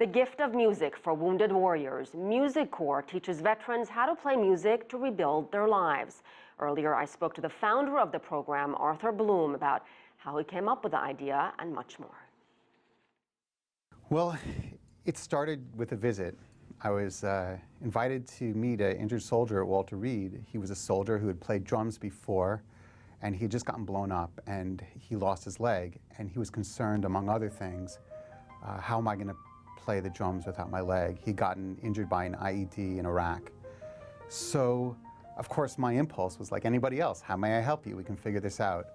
The gift of music for wounded warriors, Musicorps teaches veterans how to play music to rebuild their lives. Earlier, I spoke to the founder of the program, Arthur Bloom, about how he came up with the idea and much more. Well, it started with a visit. I was invited to meet an injured soldier at Walter Reed. He was a soldier who had played drums before, and he had just gotten blown up, and he lost his leg, and he was concerned, among other things, how am I going to play the drums without my leg? He'd gotten injured by an IED in Iraq. So, of course, my impulse was like anybody else, how may I help you? We can figure this out.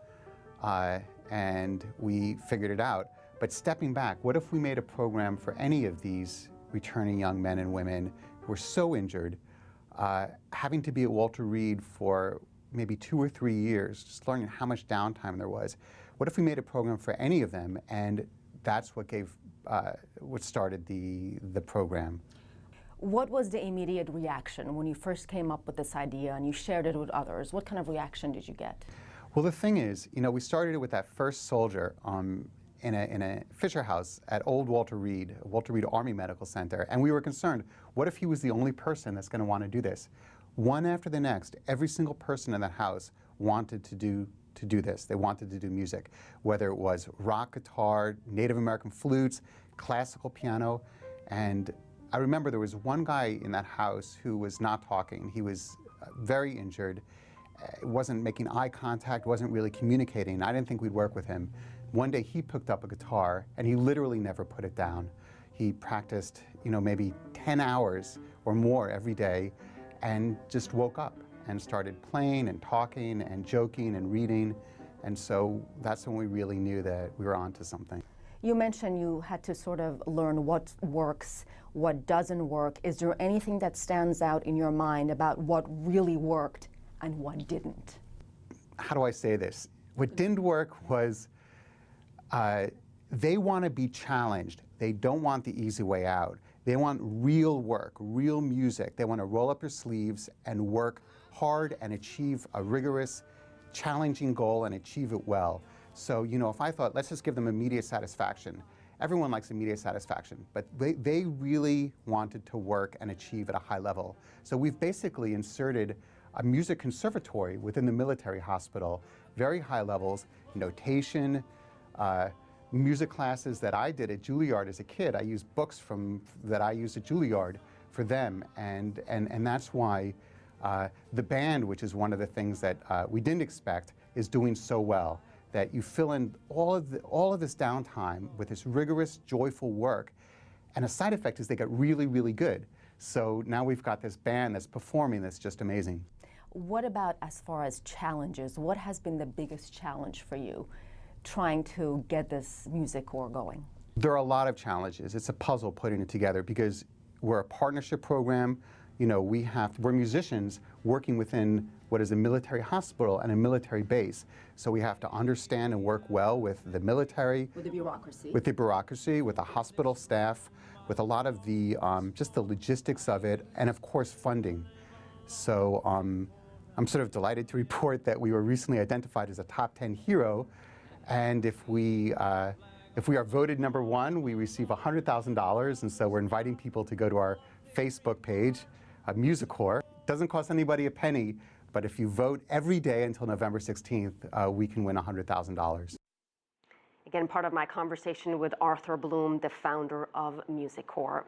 And we figured it out. But stepping back, what if we made a program for any of these returning young men and women who were so injured, having to be at Walter Reed for maybe 2 or 3 years, just learning how much downtime there was. What if we made a program for any of them? And that's what started the program. What was the immediate reaction when you first came up with this idea and you shared it with others? What kind of reaction did you get? Well, the thing is, we started it with that first soldier in a Fisher House at old Walter Reed Army Medical Center, and we were concerned, what if he was the only person that's going to want to do this? One after the next, every single person in that house wanted to do this. They wanted to do music, whether it was rock guitar, Native American flutes, classical piano. And I remember there was one guy in that house who was not talking. He was very injured, wasn't making eye contact, wasn't really communicating. I didn't think we'd work with him. One day he picked up a guitar and he literally never put it down. He practiced, maybe 10 hours or more every day, and just woke up and started playing and talking and joking and reading. And so that's when we really knew that we were onto something. You mentioned you had to sort of learn what works, what doesn't work. Is there anything that stands out in your mind about what really worked and what didn't? How do I say this? What didn't work was they want to be challenged. They don't want the easy way out. They want real work, real music. They want to roll up their sleeves and work hard and achieve a rigorous, challenging goal and achieve it well. So, if I thought, let's just give them immediate satisfaction. Everyone likes immediate satisfaction, but they really wanted to work and achieve at a high level. So we've basically inserted a music conservatory within the military hospital, very high levels, notation, music classes that I did at Juilliard as a kid. I used books that I used at Juilliard for them, and that's why the band, which is one of the things that we didn't expect, is doing so well. That you fill in all of this downtime with this rigorous, joyful work, and a side effect is they get really, really good. So now we've got this band that's performing that's just amazing. What about as far as challenges? What has been the biggest challenge for you trying to get this Musicorps going? There are a lot of challenges. It's a puzzle putting it together because we're a partnership program. We're musicians working within what is a military hospital and a military base. So we have to understand and work well with the military. With the bureaucracy. With the bureaucracy, with the hospital staff, with a lot of the, just the logistics of it, and of course funding. So I'm sort of delighted to report that we were recently identified as a top 10 hero. And if we are voted #1, we receive $100,000. And so we're inviting people to go to our Facebook page, Musicorps. Doesn't cost anybody a penny, but if you vote every day until November 16th, we can win $100,000. Again, part of my conversation with Arthur Bloom, the founder of Musicorps.